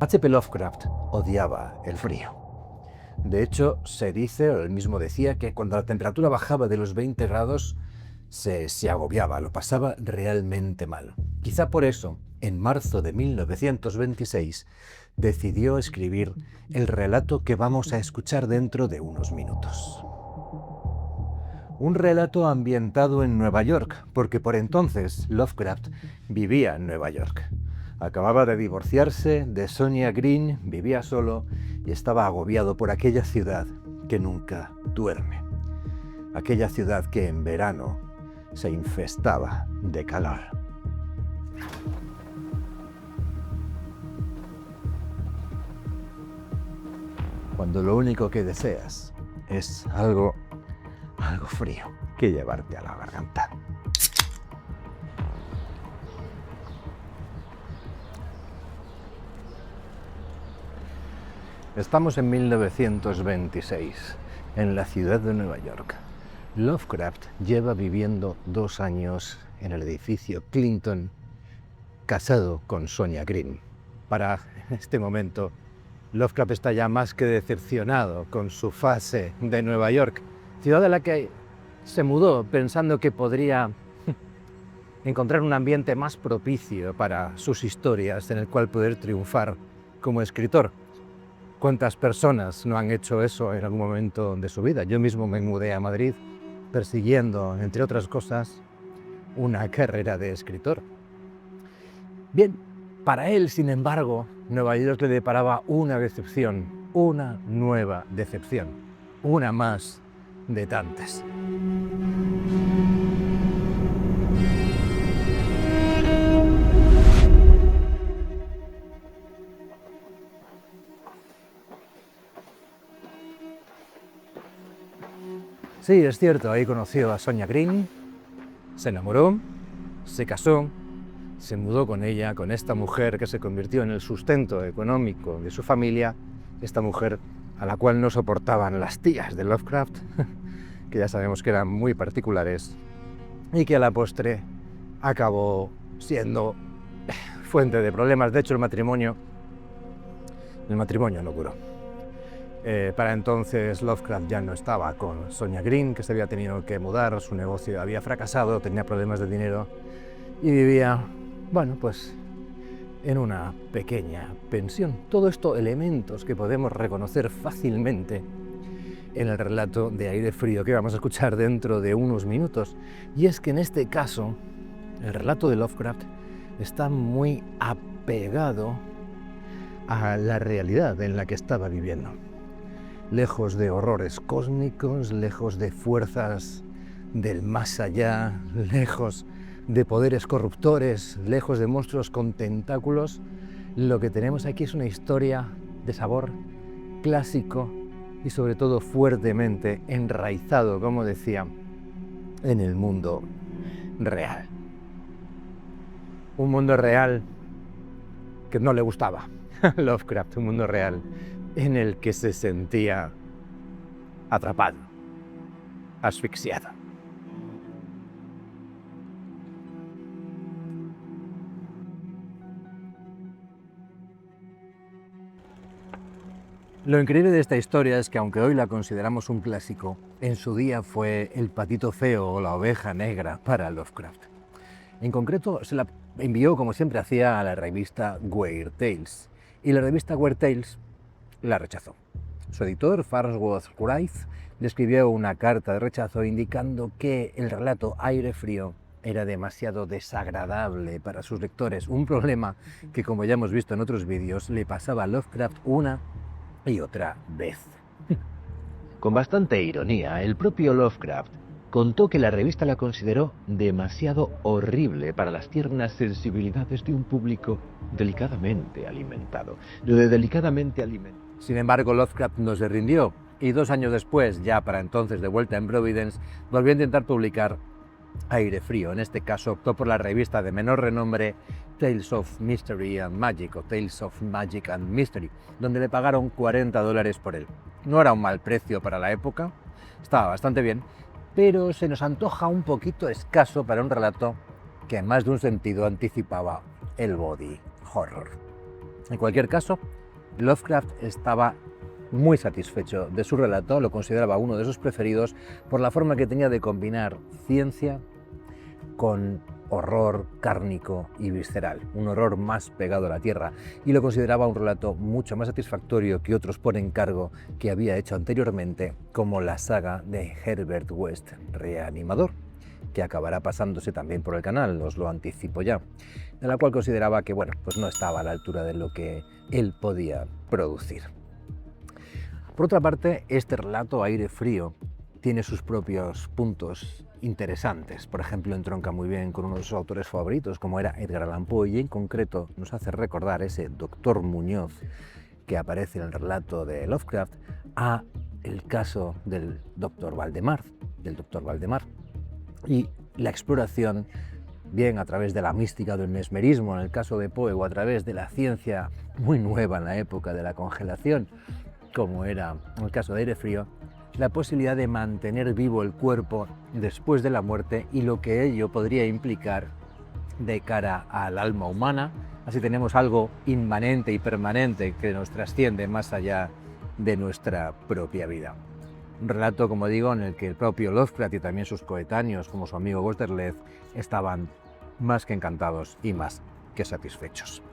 H.P. Lovecraft odiaba el frío. De hecho, se dice, o él mismo decía, que cuando la temperatura bajaba de los 20 grados, se agobiaba, lo pasaba realmente mal. Quizá por eso, en marzo de 1926, decidió escribir el relato que vamos a escuchar dentro de unos minutos. Un relato ambientado en Nueva York, porque por entonces Lovecraft vivía en Nueva York. Acababa de divorciarse de Sonia Green, vivía solo y estaba agobiado por aquella ciudad que nunca duerme. Aquella ciudad que en verano se infestaba de calor. Cuando lo único que deseas es algo frío que llevarte a la garganta. Estamos en 1926, en la ciudad de Nueva York. Lovecraft lleva viviendo 2 años en el edificio Clinton, casado con Sonia Green. Para este momento, Lovecraft está ya más que decepcionado con su fase de Nueva York, ciudad a la que se mudó pensando que podría encontrar un ambiente más propicio para sus historias en el cual poder triunfar como escritor. ¿Cuántas personas no han hecho eso en algún momento de su vida? Yo mismo me mudé a Madrid persiguiendo, entre otras cosas, una carrera de escritor. Bien, para él, sin embargo, Nueva York le deparaba una decepción, una nueva decepción, una más de tantas. Sí, es cierto, ahí conoció a Sonia Green, se enamoró, se casó, se mudó con ella, con esta mujer que se convirtió en el sustento económico de su familia, esta mujer a la cual no soportaban las tías de Lovecraft, que ya sabemos que eran muy particulares, y que a la postre acabó siendo fuente de problemas. De hecho, el matrimonio no duró. Para entonces Lovecraft ya no estaba con Sonia Green, que se había tenido que mudar, su negocio había fracasado, tenía problemas de dinero y vivía, bueno, pues en una pequeña pensión. Todo esto elementos que podemos reconocer fácilmente en el relato de Aire Frío que vamos a escuchar dentro de unos minutos. Y es que en este caso, el relato de Lovecraft está muy apegado a la realidad en la que estaba viviendo. Lejos de horrores cósmicos, lejos de fuerzas del más allá, lejos de poderes corruptores, lejos de monstruos con tentáculos, lo que tenemos aquí es una historia de sabor clásico y sobre todo fuertemente enraizado, como decía, en el mundo real. Un mundo real que no le gustaba a Lovecraft, un mundo real en el que se sentía atrapado, asfixiado. Lo increíble de esta historia es que aunque hoy la consideramos un clásico, en su día fue el patito feo o la oveja negra para Lovecraft. En concreto, se la envió, como siempre hacía, a la revista Weird Tales, y la revista Weird Tales la rechazó. Su editor, Farnsworth Wright, le escribió una carta de rechazo indicando que el relato Aire Frío era demasiado desagradable para sus lectores, un problema que, como ya hemos visto en otros vídeos, le pasaba a Lovecraft una y otra vez. Con bastante ironía, el propio Lovecraft contó que la revista la consideró demasiado horrible para las tiernas sensibilidades de un público delicadamente alimentado. Lo de delicadamente alimentado. Sin embargo, Lovecraft no se rindió y 2 años después, ya para entonces de vuelta en Providence, volvió a intentar publicar Aire Frío. En este caso optó por la revista de menor renombre Tales of Mystery and Magic o Tales of Magic and Mystery, donde le pagaron $40 por él. No era un mal precio para la época, estaba bastante bien, pero se nos antoja un poquito escaso para un relato que en más de un sentido anticipaba el body horror. En cualquier caso, Lovecraft estaba muy satisfecho de su relato, lo consideraba uno de sus preferidos por la forma que tenía de combinar ciencia con horror cárnico y visceral, un horror más pegado a la tierra, y lo consideraba un relato mucho más satisfactorio que otros por encargo que había hecho anteriormente, como la saga de Herbert West, Reanimador, que acabará pasándose también por el canal, os lo anticipo ya, de la cual consideraba que bueno, pues no estaba a la altura de lo que él podía producir. Por otra parte, este relato, Aire Frío, tiene sus propios puntos interesantes. Por ejemplo, entronca muy bien con uno de sus autores favoritos, como era Edgar Allan Poe, y en concreto nos hace recordar ese Doctor Muñoz que aparece en el relato de Lovecraft a el caso del Doctor Valdemar, y la exploración, bien a través de la mística del mesmerismo en el caso de Poe, o a través de la ciencia muy nueva en la época de la congelación, como era en el caso de Aire Frío, la posibilidad de mantener vivo el cuerpo después de la muerte y lo que ello podría implicar de cara al alma humana. Así tenemos algo inmanente y permanente que nos trasciende más allá de nuestra propia vida. Un relato, como digo, en el que el propio Lovecraft y también sus coetáneos, como su amigo Gosterleth, estaban más que encantados y más que satisfechos.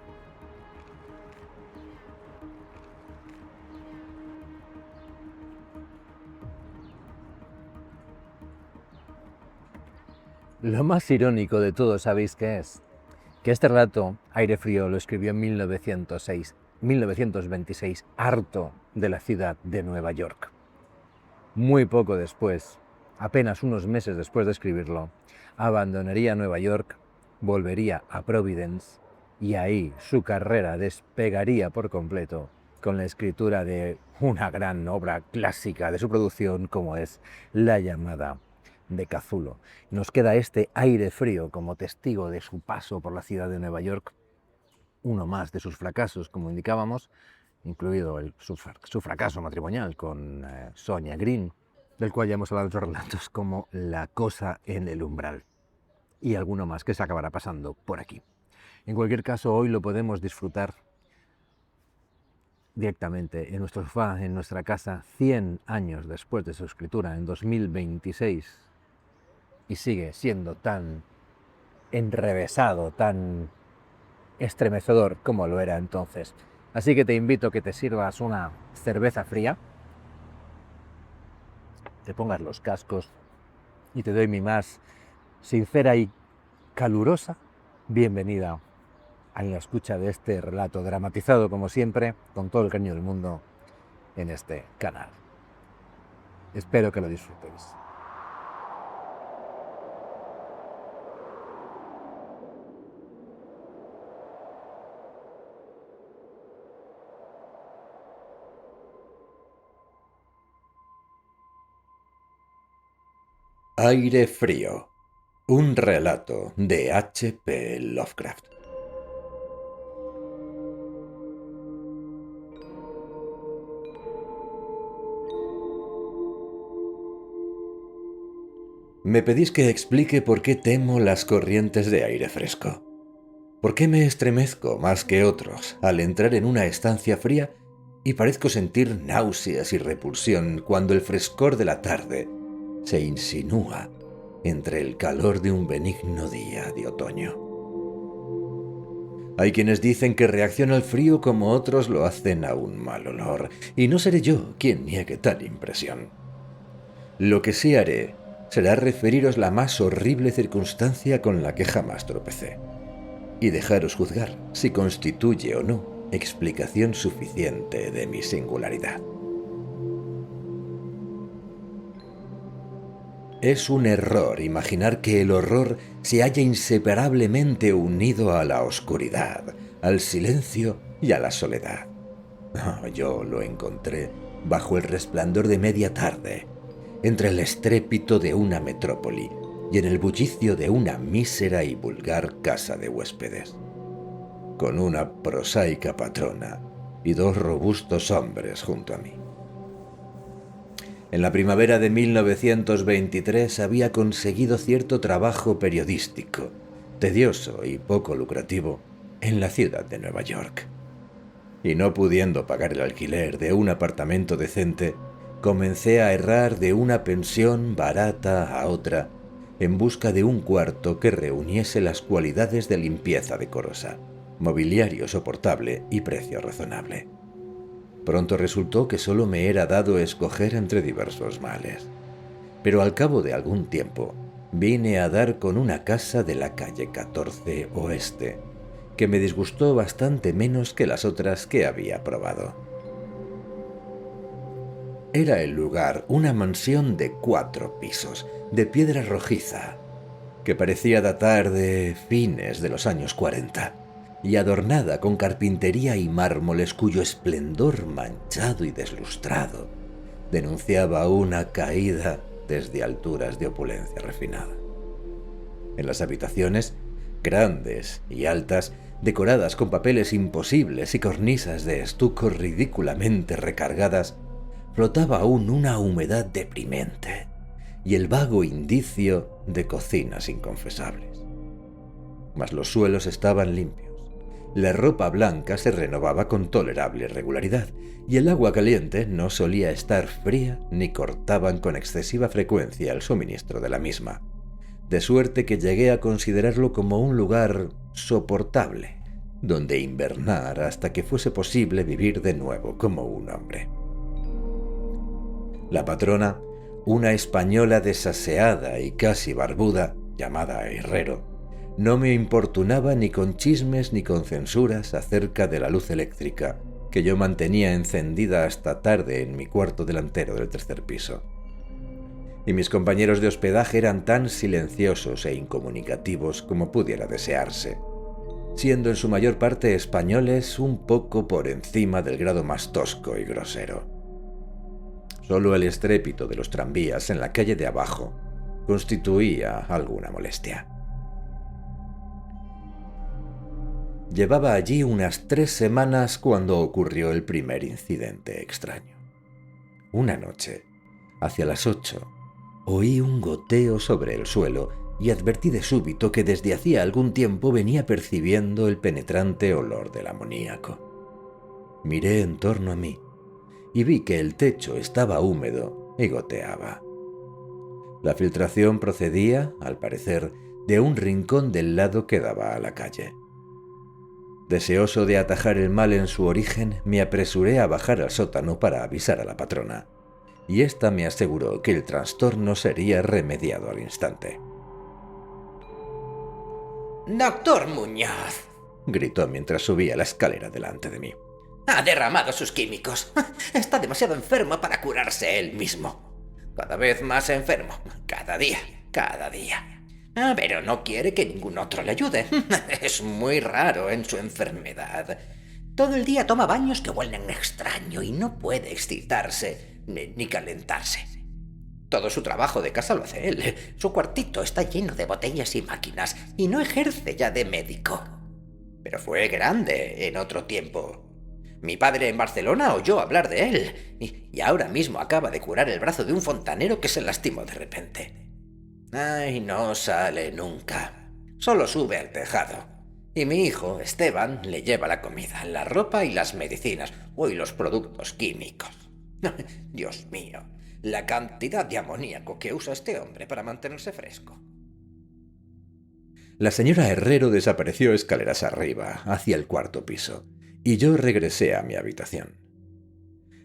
Lo más irónico de todo, ¿sabéis qué es? Que este relato, Aire Frío, lo escribió en 1926, harto de la ciudad de Nueva York. Muy poco después, apenas unos meses después de escribirlo, abandonaría Nueva York, volvería a Providence y ahí su carrera despegaría por completo con la escritura de una gran obra clásica de su producción como es La llamada de Cthulhu. Nos queda este Aire Frío como testigo de su paso por la ciudad de Nueva York, uno más de sus fracasos, como indicábamos, incluido su fracaso matrimonial con Sonia Green, del cual ya hemos hablado en otros relatos, como La cosa en el umbral, y alguno más que se acabará pasando por aquí. En cualquier caso, hoy lo podemos disfrutar directamente en nuestro sofá, en nuestra casa, 100 años después de su escritura, en 2026, y sigue siendo tan enrevesado, tan estremecedor como lo era entonces. Así que te invito a que te sirvas una cerveza fría, te pongas los cascos y te doy mi más sincera y calurosa bienvenida a la escucha de este relato dramatizado, como siempre, con todo el cariño del mundo en este canal. Espero que lo disfrutéis. Aire Frío, un relato de H.P. Lovecraft. Me pedís que explique por qué temo las corrientes de aire fresco. ¿Por qué me estremezco más que otros al entrar en una estancia fría y parezco sentir náuseas y repulsión cuando el frescor de la tarde se insinúa entre el calor de un benigno día de otoño? Hay quienes dicen que reacciona al frío como otros lo hacen a un mal olor, y no seré yo quien niegue tal impresión. Lo que sí haré será referiros la más horrible circunstancia con la que jamás tropecé, y dejaros juzgar si constituye o no explicación suficiente de mi singularidad. Es un error imaginar que el horror se halla inseparablemente unido a la oscuridad, al silencio y a la soledad. Yo lo encontré bajo el resplandor de media tarde, entre el estrépito de una metrópoli y en el bullicio de una mísera y vulgar casa de huéspedes, con una prosaica patrona y dos robustos hombres junto a mí. En la primavera de 1923 había conseguido cierto trabajo periodístico, tedioso y poco lucrativo, en la ciudad de Nueva York. y no pudiendo pagar el alquiler de un apartamento decente, comencé a errar de una pensión barata a otra en busca de un cuarto que reuniese las cualidades de limpieza decorosa, mobiliario soportable y precio razonable. Pronto resultó que solo me era dado escoger entre diversos males, pero al cabo de algún tiempo vine a dar con una casa de la calle 14 Oeste, que me disgustó bastante menos que las otras que había probado. Era el lugar una mansión de 4 pisos, de piedra rojiza, que parecía datar de fines de los años 40, y adornada con carpintería y mármoles cuyo esplendor manchado y deslustrado denunciaba una caída desde alturas de opulencia refinada. En las habitaciones, grandes y altas, decoradas con papeles imposibles y cornisas de estuco ridículamente recargadas, flotaba aún una humedad deprimente y el vago indicio de cocinas inconfesables. Mas los suelos estaban limpios, la ropa blanca se renovaba con tolerable regularidad y el agua caliente no solía estar fría ni cortaban con excesiva frecuencia el suministro de la misma, de suerte que llegué a considerarlo como un lugar soportable, donde invernar hasta que fuese posible vivir de nuevo como un hombre. La patrona, una española desaseada y casi barbuda, llamada Herrero, no me importunaba ni con chismes ni con censuras acerca de la luz eléctrica que yo mantenía encendida hasta tarde en mi cuarto delantero del 3er piso. Y mis compañeros de hospedaje eran tan silenciosos e incomunicativos como pudiera desearse, siendo en su mayor parte españoles un poco por encima del grado más tosco y grosero. Solo el estrépito de los tranvías en la calle de abajo constituía alguna molestia. Llevaba allí unas 3 semanas cuando ocurrió el primer incidente extraño. Una noche, hacia las 8, oí un goteo sobre el suelo y advertí de súbito que desde hacía algún tiempo venía percibiendo el penetrante olor del amoníaco. Miré en torno a mí y vi que el techo estaba húmedo y goteaba. La filtración procedía, al parecer, de un rincón del lado que daba a la calle. Deseoso de atajar el mal en su origen, me apresuré a bajar al sótano para avisar a la patrona, y ésta me aseguró que el trastorno sería remediado al instante. «Doctor Muñoz», gritó mientras subía la escalera delante de mí. «ha derramado sus químicos. Está demasiado enfermo para curarse él mismo. Cada vez más enfermo. Cada día. Pero no quiere que ningún otro le ayude. Es muy raro en su enfermedad. Todo el día toma baños que huelen extraño y no puede excitarse ni calentarse. Todo su trabajo de casa lo hace él. Su cuartito está lleno de botellas y máquinas y no ejerce ya de médico. Pero fue grande en otro tiempo. Mi padre en Barcelona oyó hablar de él y ahora mismo acaba de curar el brazo de un fontanero que se lastimó de repente. Ay, no sale nunca. Solo sube al tejado. Y mi hijo, Esteban, le lleva la comida, la ropa y las medicinas, y los productos químicos. Dios mío, la cantidad de amoníaco que usa este hombre para mantenerse fresco. La señora Herrero desapareció escaleras arriba, hacia el 4.º piso, y yo regresé a mi habitación.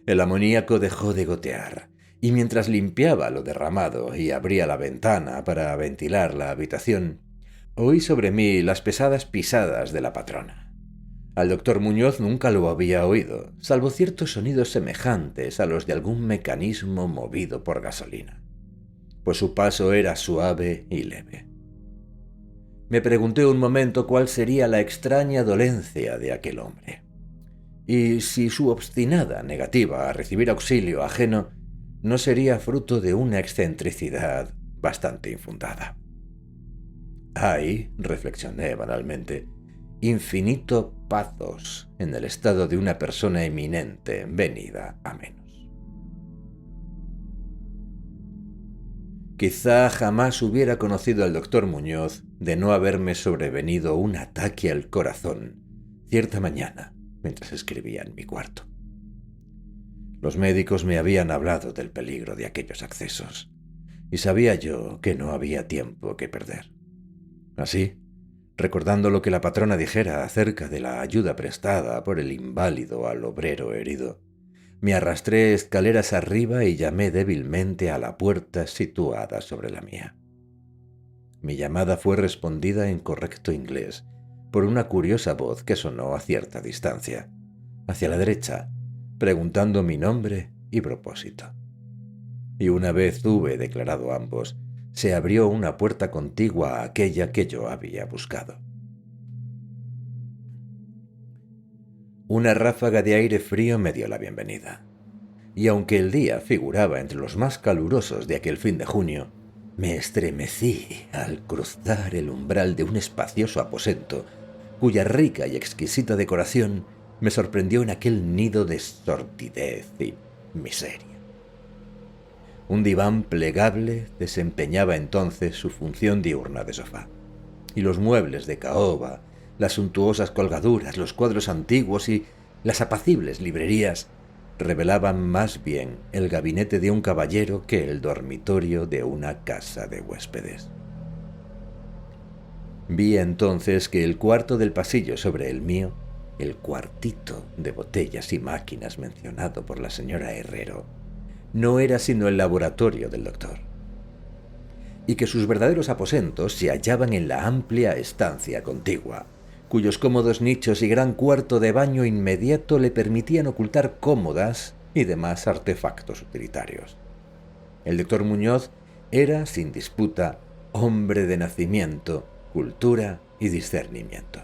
El amoníaco dejó de gotear, y mientras limpiaba lo derramado y abría la ventana para ventilar la habitación, oí sobre mí las pesadas pisadas de la patrona. Al doctor Muñoz nunca lo había oído, salvo ciertos sonidos semejantes a los de algún mecanismo movido por gasolina, pues su paso era suave y leve. Me pregunté un momento cuál sería la extraña dolencia de aquel hombre, y si su obstinada negativa a recibir auxilio ajeno no sería fruto de una excentricidad bastante infundada. Hay, reflexioné banalmente, infinito pathos en el estado de una persona eminente venida a menos. Quizá jamás hubiera conocido al doctor Muñoz de no haberme sobrevenido un ataque al corazón cierta mañana, mientras escribía en mi cuarto. Los médicos me habían hablado del peligro de aquellos accesos, y sabía yo que no había tiempo que perder. Así, recordando lo que la patrona dijera acerca de la ayuda prestada por el inválido al obrero herido, me arrastré escaleras arriba y llamé débilmente a la puerta situada sobre la mía. Mi llamada fue respondida en correcto inglés por una curiosa voz que sonó a cierta distancia, hacia la derecha, preguntando mi nombre y propósito. Y una vez hube declarado ambos, se abrió una puerta contigua a aquella que yo había buscado. Una ráfaga de aire frío me dio la bienvenida, y aunque el día figuraba entre los más calurosos de aquel fin de junio, me estremecí al cruzar el umbral de un espacioso aposento cuya rica y exquisita decoración me sorprendió en aquel nido de sordidez y miseria. Un diván plegable desempeñaba entonces su función diurna de sofá, y los muebles de caoba, las suntuosas colgaduras, los cuadros antiguos y las apacibles librerías revelaban más bien el gabinete de un caballero que el dormitorio de una casa de huéspedes. Vi entonces que el cuarto del pasillo sobre el mío, el cuartito de botellas y máquinas mencionado por la señora Herrero, no era sino el laboratorio del doctor, y que sus verdaderos aposentos se hallaban en la amplia estancia contigua, cuyos cómodos nichos y gran cuarto de baño inmediato le permitían ocultar cómodas y demás artefactos utilitarios. El doctor Muñoz era, sin disputa, hombre de nacimiento, cultura y discernimiento.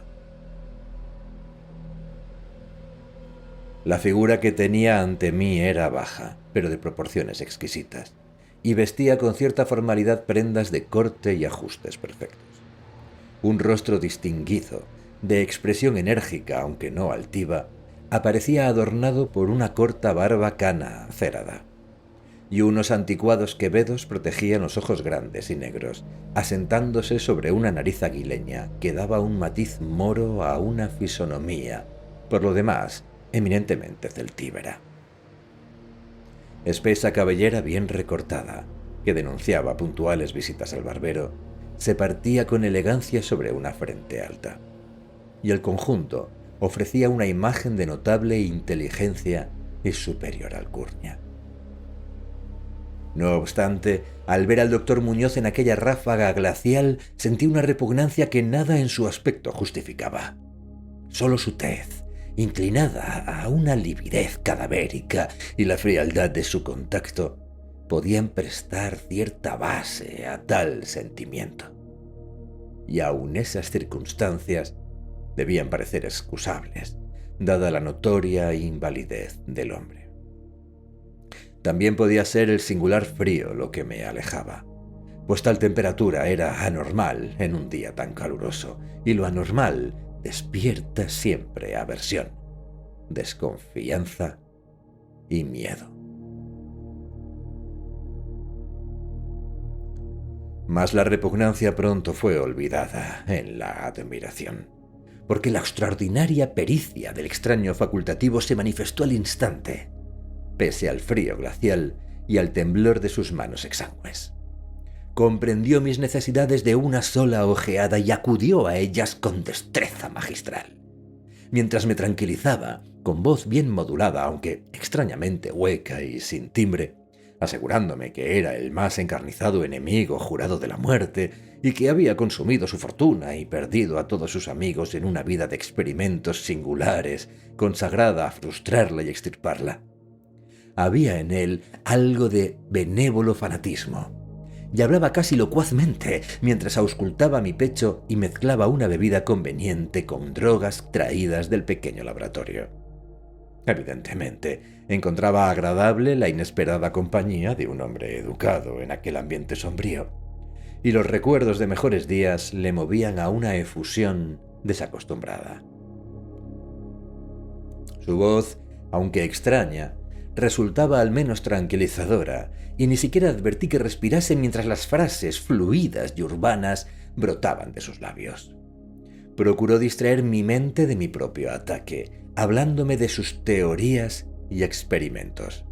La figura que tenía ante mí era baja, pero de proporciones exquisitas, y vestía con cierta formalidad prendas de corte y ajustes perfectos. Un rostro distinguido, de expresión enérgica aunque no altiva, aparecía adornado por una corta barba cana acerada, y unos anticuados quevedos protegían los ojos grandes y negros, asentándose sobre una nariz aguileña que daba un matiz moro a una fisonomía, por lo demás, eminentemente celtíbera. Espesa cabellera bien recortada, que denunciaba puntuales visitas al barbero, se partía con elegancia sobre una frente alta, y el conjunto ofrecía una imagen de notable inteligencia y superior alcurnia. No obstante, al ver al doctor Muñoz en aquella ráfaga glacial, sentí una repugnancia que nada en su aspecto justificaba. Solo su tez, inclinada a una lividez cadavérica, y la frialdad de su contacto podían prestar cierta base a tal sentimiento. Y aun esas circunstancias debían parecer excusables, dada la notoria invalidez del hombre. También podía ser el singular frío lo que me alejaba, pues tal temperatura era anormal en un día tan caluroso, y lo anormal despierta siempre aversión, desconfianza y miedo. Mas la repugnancia pronto fue olvidada en la admiración, porque la extraordinaria pericia del extraño facultativo se manifestó al instante, pese al frío glacial y al temblor de sus manos exangües. Comprendió mis necesidades de una sola ojeada y acudió a ellas con destreza magistral. Mientras me tranquilizaba, con voz bien modulada, aunque extrañamente hueca y sin timbre, asegurándome que era el más encarnizado enemigo jurado de la muerte y que había consumido su fortuna y perdido a todos sus amigos en una vida de experimentos singulares, consagrada a frustrarla y extirparla. Había en él algo de benévolo fanatismo, y hablaba casi locuazmente mientras auscultaba mi pecho y mezclaba una bebida conveniente con drogas traídas del pequeño laboratorio. Evidentemente, encontraba agradable la inesperada compañía de un hombre educado en aquel ambiente sombrío, y los recuerdos de mejores días le movían a una efusión desacostumbrada. Su voz, aunque extraña, resultaba al menos tranquilizadora, y ni siquiera advertí que respirase mientras las frases fluidas y urbanas brotaban de sus labios. Procuró distraer mi mente de mi propio ataque, hablándome de sus teorías y experimentos.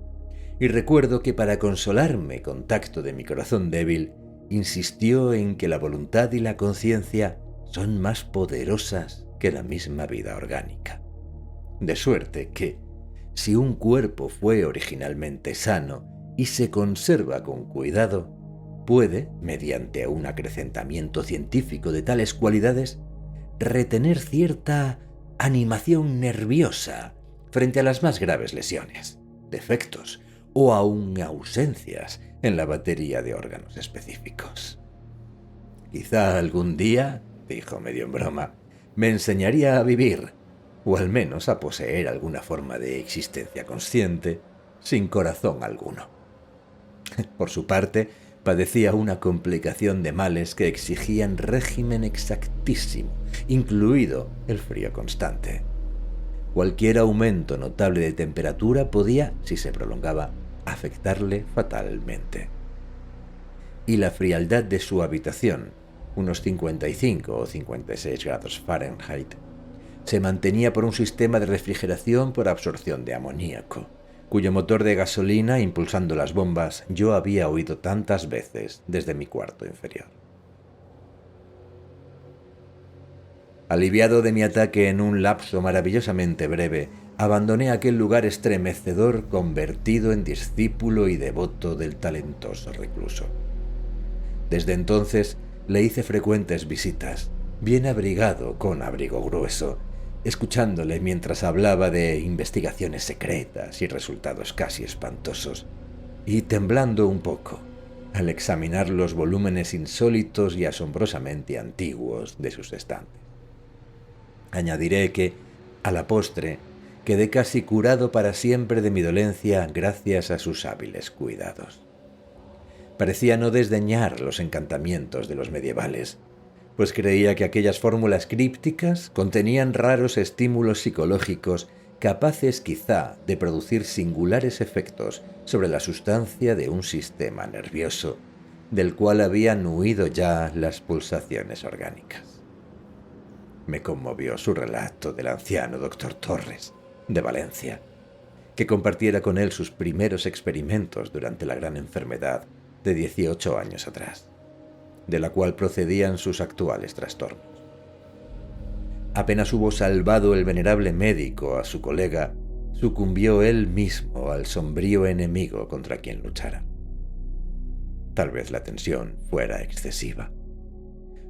Y recuerdo que para consolarme con tacto de mi corazón débil, insistió en que la voluntad y la conciencia son más poderosas que la misma vida orgánica. De suerte que, si un cuerpo fue originalmente sano y se conserva con cuidado, puede, mediante un acrecentamiento científico de tales cualidades, retener cierta animación nerviosa frente a las más graves lesiones, defectos o aún ausencias en la batería de órganos específicos. Quizá algún día, dijo medio en broma, me enseñaría a vivir, o al menos a poseer alguna forma de existencia consciente, sin corazón alguno. Por su parte, padecía una complicación de males que exigían régimen exactísimo, incluido el frío constante. Cualquier aumento notable de temperatura podía, si se prolongaba, afectarle fatalmente. Y la frialdad de su habitación, unos 55 o 56 grados Fahrenheit, se mantenía por un sistema de refrigeración por absorción de amoníaco, cuyo motor de gasolina, impulsando las bombas, yo había oído tantas veces desde mi cuarto inferior. Aliviado de mi ataque en un lapso maravillosamente breve, abandoné aquel lugar estremecedor convertido en discípulo y devoto del talentoso recluso. Desde entonces le hice frecuentes visitas, bien abrigado con abrigo grueso, escuchándole mientras hablaba de investigaciones secretas y resultados casi espantosos, y temblando un poco al examinar los volúmenes insólitos y asombrosamente antiguos de sus estantes. Añadiré que, a la postre, quedé casi curado para siempre de mi dolencia gracias a sus hábiles cuidados. Parecía no desdeñar los encantamientos de los medievales, pues creía que aquellas fórmulas crípticas contenían raros estímulos psicológicos capaces quizá de producir singulares efectos sobre la sustancia de un sistema nervioso, del cual habían huido ya las pulsaciones orgánicas. Me conmovió su relato del anciano doctor Torres, de Valencia, que compartiera con él sus primeros experimentos durante la gran enfermedad de 18 años atrás, de la cual procedían sus actuales trastornos. Apenas hubo salvado el venerable médico a su colega, sucumbió él mismo al sombrío enemigo contra quien luchara. Tal vez la tensión fuera excesiva,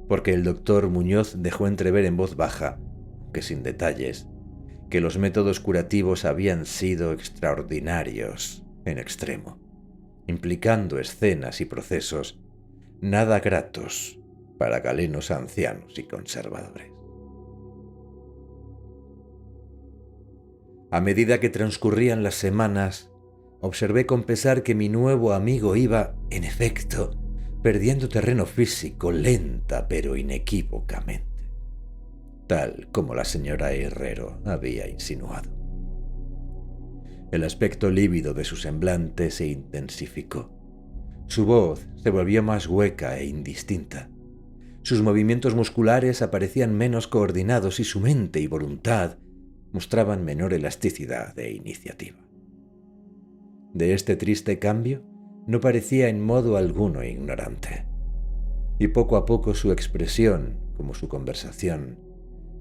porque el doctor Muñoz dejó entrever en voz baja, aunque sin detalles, que los métodos curativos habían sido extraordinarios en extremo, implicando escenas y procesos nada gratos para galenos ancianos y conservadores. A medida que transcurrían las semanas, observé con pesar que mi nuevo amigo iba, en efecto, perdiendo terreno físico lenta pero inequívocamente, tal como la señora Herrero había insinuado. El aspecto lívido de su semblante se intensificó. Su voz se volvió más hueca e indistinta. Sus movimientos musculares aparecían menos coordinados y su mente y voluntad mostraban menor elasticidad e iniciativa. De este triste cambio no parecía en modo alguno ignorante, y poco a poco su expresión, como su conversación,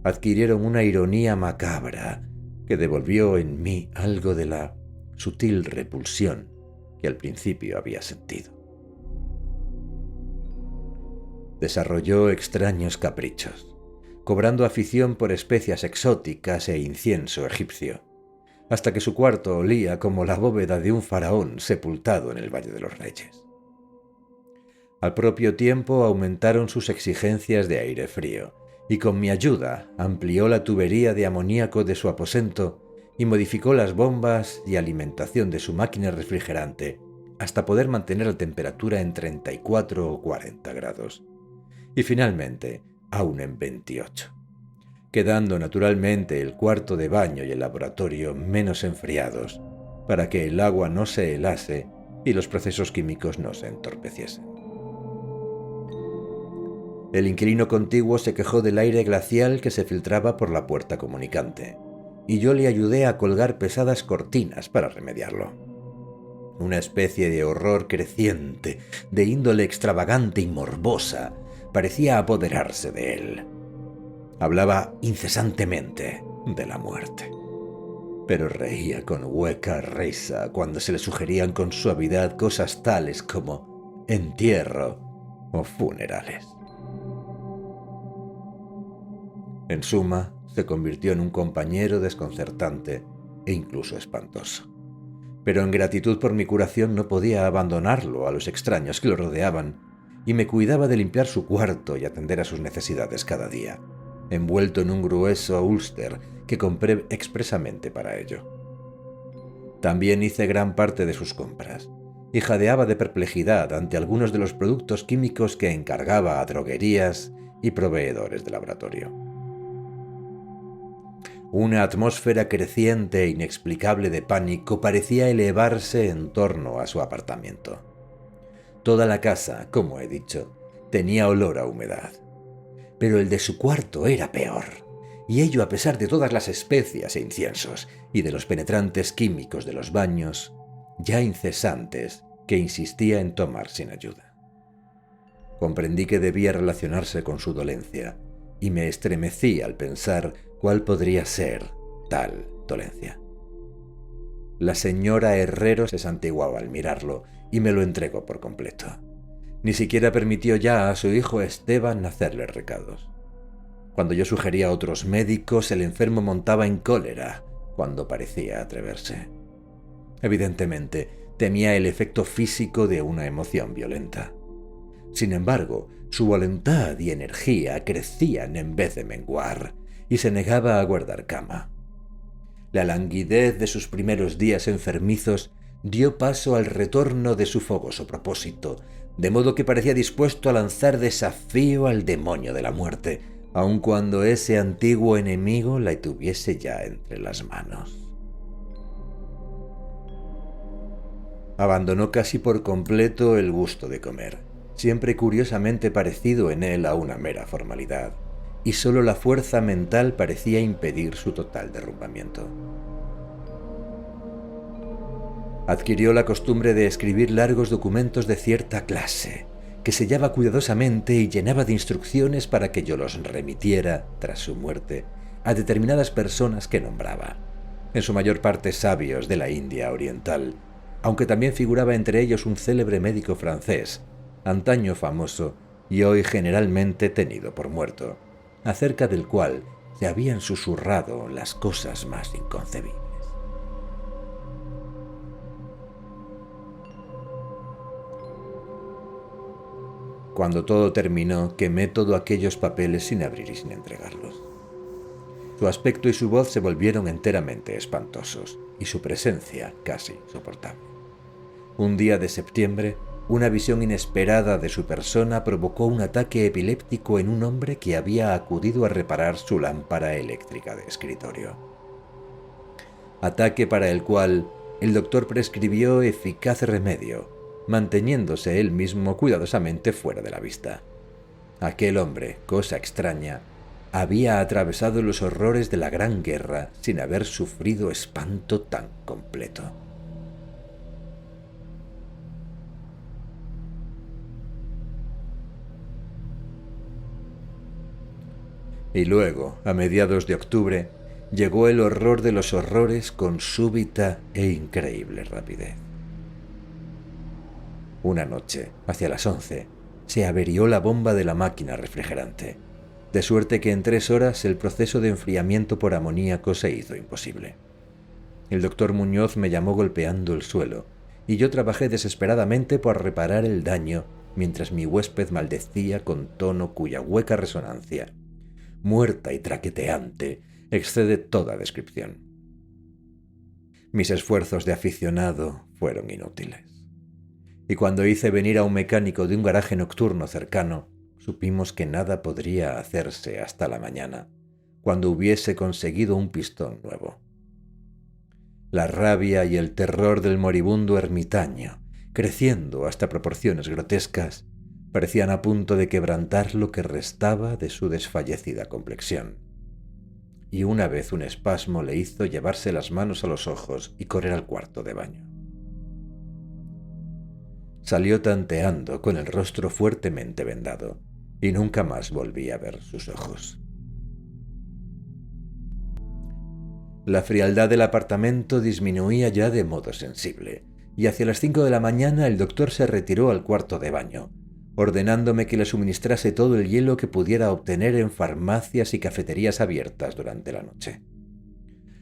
adquirieron una ironía macabra que devolvió en mí algo de la sutil repulsión que al principio había sentido. Desarrolló extraños caprichos, cobrando afición por especias exóticas e incienso egipcio, hasta que su cuarto olía como la bóveda de un faraón sepultado en el Valle de los Reyes. Al propio tiempo aumentaron sus exigencias de aire frío, y con mi ayuda amplió la tubería de amoníaco de su aposento y modificó las bombas y alimentación de su máquina refrigerante hasta poder mantener la temperatura en 34 o 40 grados, y finalmente aún en 28. Quedando naturalmente el cuarto de baño y el laboratorio menos enfriados, para que el agua no se helase y los procesos químicos no se entorpeciesen. El inquilino contiguo se quejó del aire glacial que se filtraba por la puerta comunicante, y yo le ayudé a colgar pesadas cortinas para remediarlo. Una especie de horror creciente, de índole extravagante y morbosa, parecía apoderarse de él. Hablaba incesantemente de la muerte, pero reía con hueca risa cuando se le sugerían con suavidad cosas tales como entierro o funerales. En suma, se convirtió en un compañero desconcertante e incluso espantoso. Pero en gratitud por mi curación no podía abandonarlo a los extraños que lo rodeaban, y me cuidaba de limpiar su cuarto y atender a sus necesidades cada día, envuelto en un grueso úlster que compré expresamente para ello. También hice gran parte de sus compras, y jadeaba de perplejidad ante algunos de los productos químicos que encargaba a droguerías y proveedores de laboratorio. Una atmósfera creciente e inexplicable de pánico parecía elevarse en torno a su apartamento. Toda la casa, como he dicho, tenía olor a humedad. Pero el de su cuarto era peor, y ello a pesar de todas las especias e inciensos y de los penetrantes químicos de los baños, ya incesantes, que insistía en tomar sin ayuda. Comprendí que debía relacionarse con su dolencia, y me estremecí al pensar cuál podría ser tal dolencia. La señora Herrero se santiguaba al mirarlo y me lo entregó por completo. Ni siquiera permitió ya a su hijo Esteban hacerle recados. Cuando yo sugería a otros médicos, el enfermo montaba en cólera cuando parecía atreverse. Evidentemente, temía el efecto físico de una emoción violenta. Sin embargo, su voluntad y energía crecían en vez de menguar, y se negaba a guardar cama. La languidez de sus primeros días enfermizos dio paso al retorno de su fogoso propósito, de modo que parecía dispuesto a lanzar desafío al demonio de la muerte, aun cuando ese antiguo enemigo la tuviese ya entre las manos. Abandonó casi por completo el gusto de comer, siempre curiosamente parecido en él a una mera formalidad, y solo la fuerza mental parecía impedir su total derrumbamiento. Adquirió la costumbre de escribir largos documentos de cierta clase, que sellaba cuidadosamente y llenaba de instrucciones para que yo los remitiera, tras su muerte, a determinadas personas que nombraba, en su mayor parte sabios de la India oriental, aunque también figuraba entre ellos un célebre médico francés, antaño famoso y hoy generalmente tenido por muerto, acerca del cual se habían susurrado las cosas más inconcebibles. Cuando todo terminó, quemé todos aquellos papeles sin abrir y sin entregarlos. Su aspecto y su voz se volvieron enteramente espantosos, y su presencia casi insoportable. Un día de septiembre, una visión inesperada de su persona provocó un ataque epiléptico en un hombre que había acudido a reparar su lámpara eléctrica de escritorio. Ataque para el cual el doctor prescribió eficaz remedio, manteniéndose él mismo cuidadosamente fuera de la vista. Aquel hombre, cosa extraña, había atravesado los horrores de la Gran Guerra sin haber sufrido espanto tan completo. Y luego, a mediados de octubre, llegó el horror de los horrores con súbita e increíble rapidez. Una noche, hacia las 11, se averió la bomba de la máquina refrigerante, de suerte que en 3 horas el proceso de enfriamiento por amoníaco se hizo imposible. El doctor Muñoz me llamó golpeando el suelo, y yo trabajé desesperadamente por reparar el daño, mientras mi huésped maldecía con tono cuya hueca resonancia, muerta y traqueteante, excede toda descripción. Mis esfuerzos de aficionado fueron inútiles. Y cuando hice venir a un mecánico de un garaje nocturno cercano, supimos que nada podría hacerse hasta la mañana, cuando hubiese conseguido un pistón nuevo. La rabia y el terror del moribundo ermitaño, creciendo hasta proporciones grotescas, parecían a punto de quebrantar lo que restaba de su desfallecida complexión. y una vez un espasmo le hizo llevarse las manos a los ojos y correr al cuarto de baño. Salió tanteando con el rostro fuertemente vendado y nunca más volví a ver sus ojos. La frialdad del apartamento disminuía ya de modo sensible, y hacia las 5 de la mañana el doctor se retiró al cuarto de baño, ordenándome que le suministrase todo el hielo que pudiera obtener en farmacias y cafeterías abiertas durante la noche.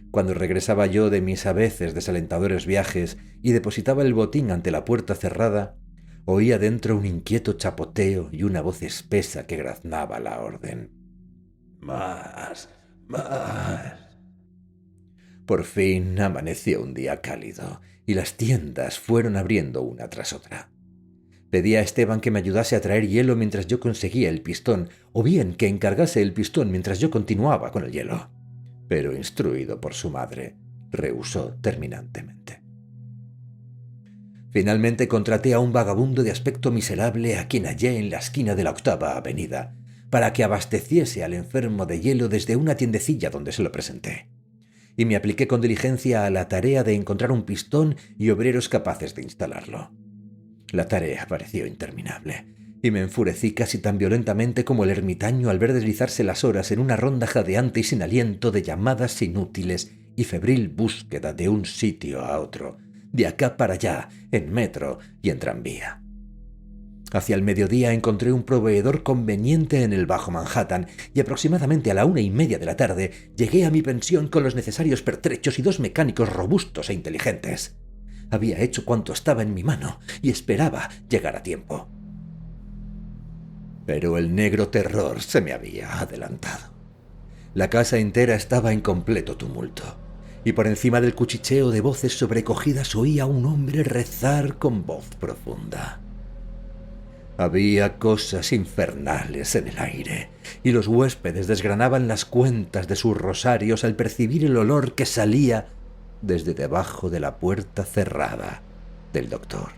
Cuando regresaba yo de mis a veces desalentadores viajes y depositaba el botín ante la puerta cerrada, oía dentro un inquieto chapoteo y una voz espesa que graznaba la orden. «Más, más». Por fin amaneció un día cálido y las tiendas fueron abriendo una tras otra. Pedí a Esteban que me ayudase a traer hielo mientras yo conseguía el pistón, o bien que encargase el pistón mientras yo continuaba con el hielo. Pero, instruido por su madre, rehusó terminantemente. Finalmente contraté a un vagabundo de aspecto miserable a quien hallé en la esquina de la 8ª Avenida, para que abasteciese al enfermo de hielo desde una tiendecilla donde se lo presenté. Y me apliqué con diligencia a la tarea de encontrar un pistón y obreros capaces de instalarlo. La tarea pareció interminable, y me enfurecí casi tan violentamente como el ermitaño al ver deslizarse las horas en una ronda jadeante y sin aliento de llamadas inútiles y febril búsqueda de un sitio a otro, de acá para allá, en metro y en tranvía. Hacia el mediodía encontré un proveedor conveniente en el Bajo Manhattan y aproximadamente a la 1:30 de la tarde llegué a mi pensión con los necesarios pertrechos y 2 mecánicos robustos e inteligentes. Había hecho cuanto estaba en mi mano y esperaba llegar a tiempo. Pero el negro terror se me había adelantado. La casa entera estaba en completo tumulto, y por encima del cuchicheo de voces sobrecogidas oía a un hombre rezar con voz profunda. Había cosas infernales en el aire, y los huéspedes desgranaban las cuentas de sus rosarios al percibir el olor que salía desde debajo de la puerta cerrada del doctor.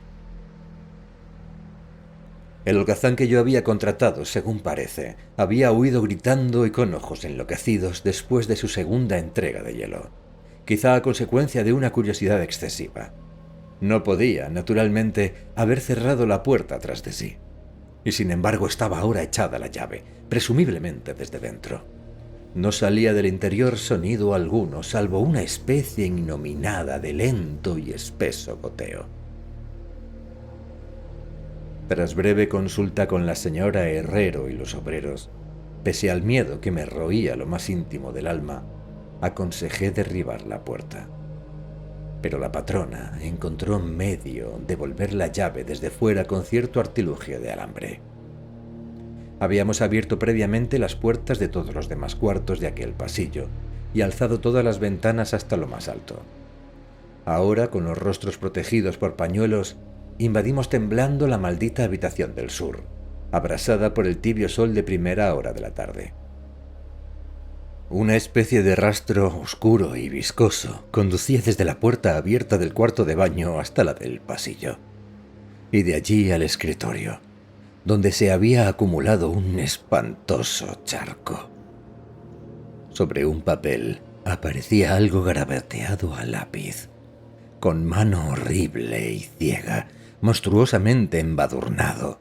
El holgazán que yo había contratado, según parece, había huido gritando y con ojos enloquecidos después de su segunda entrega de hielo, quizá a consecuencia de una curiosidad excesiva. No podía, naturalmente, haber cerrado la puerta tras de sí, y sin embargo estaba ahora echada la llave, presumiblemente desde dentro. No salía del interior sonido alguno, salvo una especie innominada de lento y espeso goteo. Tras breve consulta con la señora Herrero y los obreros, pese al miedo que me roía lo más íntimo del alma, aconsejé derribar la puerta. Pero la patrona encontró medio de volver la llave desde fuera con cierto artilugio de alambre. Habíamos abierto previamente las puertas de todos los demás cuartos de aquel pasillo y alzado todas las ventanas hasta lo más alto. Ahora, con los rostros protegidos por pañuelos, invadimos temblando la maldita habitación del sur, abrasada por el tibio sol de primera hora de la tarde. Una especie de rastro oscuro y viscoso conducía desde la puerta abierta del cuarto de baño hasta la del pasillo, y de allí al escritorio, donde se había acumulado un espantoso charco. Sobre un papel aparecía algo garabateado a lápiz, con mano horrible y ciega, monstruosamente embadurnado,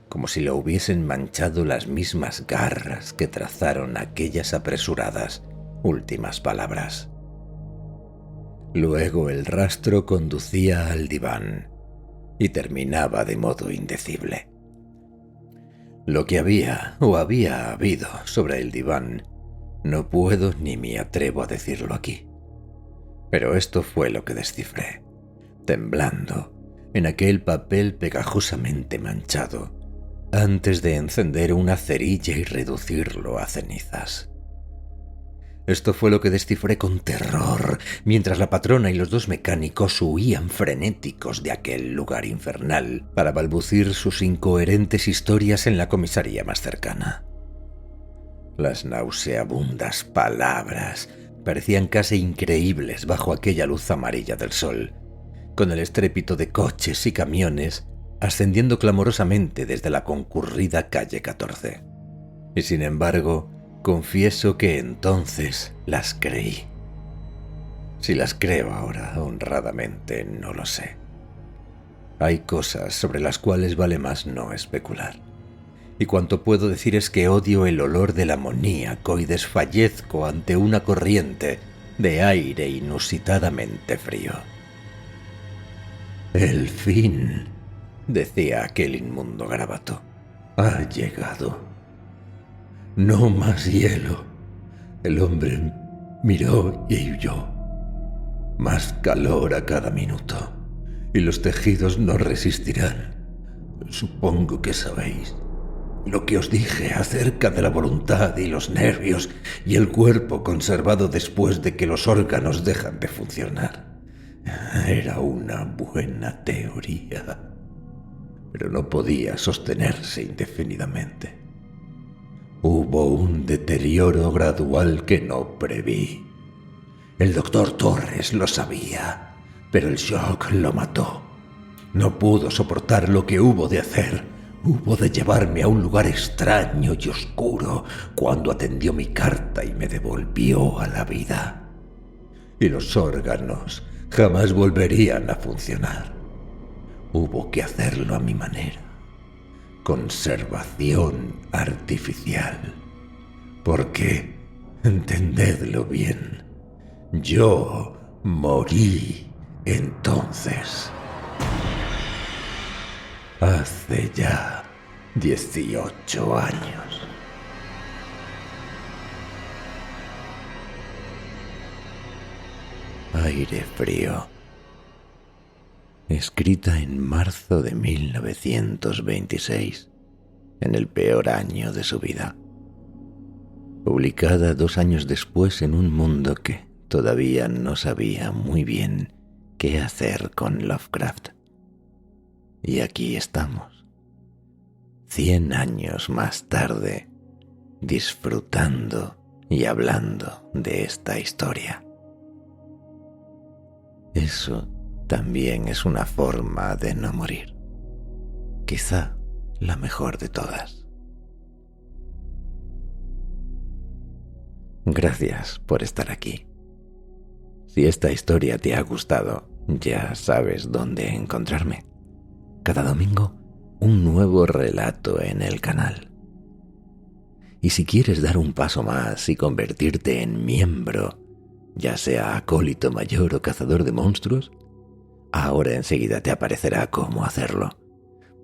como si lo hubiesen manchado las mismas garras que trazaron aquellas apresuradas últimas palabras. Luego el rastro conducía al diván y terminaba de modo indecible. Lo que había o había habido sobre el diván no puedo ni me atrevo a decirlo aquí, pero esto fue lo que descifré, temblando, en aquel papel pegajosamente manchado, antes de encender una cerilla y reducirlo a cenizas. Esto fue lo que descifré con terror, mientras la patrona y los 2 mecánicos huían frenéticos de aquel lugar infernal para balbucir sus incoherentes historias en la comisaría más cercana. Las nauseabundas palabras parecían casi increíbles bajo aquella luz amarilla del sol, con el estrépito de coches y camiones ascendiendo clamorosamente desde la concurrida calle 14. Y sin embargo, confieso que entonces las creí. Si las creo ahora, honradamente, no lo sé. Hay cosas sobre las cuales vale más no especular. Y cuanto puedo decir es que odio el olor del amoníaco y desfallezco ante una corriente de aire inusitadamente frío. El fin, decía aquel inmundo garabato, ha llegado. No más hielo. El hombre miró y huyó. Más calor a cada minuto, y los tejidos no resistirán. Supongo que sabéis lo que os dije acerca de la voluntad y los nervios y el cuerpo conservado después de que los órganos dejan de funcionar. Era una buena teoría, pero no podía sostenerse indefinidamente. Hubo un deterioro gradual que no preví. El doctor Torres lo sabía, pero el shock lo mató. No pudo soportar lo que hubo de hacer. Hubo de llevarme a un lugar extraño y oscuro cuando atendió mi carta y me devolvió a la vida. Y los órganos jamás volverían a funcionar. Hubo que hacerlo a mi manera. Conservación artificial. Porque, entendedlo bien, yo morí entonces. Hace ya 18 años. Aire frío. Escrita en marzo de 1926, en el peor año de su vida. Publicada 2 años después en un mundo que todavía no sabía muy bien qué hacer con Lovecraft. Y aquí estamos, 100 años más tarde, disfrutando y hablando de esta historia. Eso también es una forma de no morir, quizá la mejor de todas. Gracias por estar aquí. Si esta historia te ha gustado, ya sabes dónde encontrarme. Cada domingo, un nuevo relato en el canal. Y si quieres dar un paso más y convertirte en miembro, ya sea acólito mayor o cazador de monstruos, ahora enseguida te aparecerá cómo hacerlo.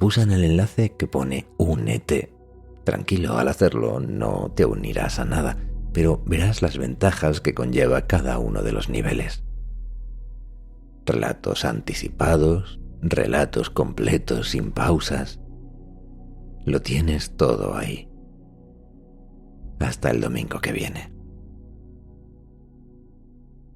Pulsa en el enlace que pone Únete. Tranquilo, al hacerlo no te unirás a nada, pero verás las ventajas que conlleva cada uno de los niveles. Relatos anticipados, relatos completos sin pausas. Lo tienes todo ahí. Hasta el domingo que viene.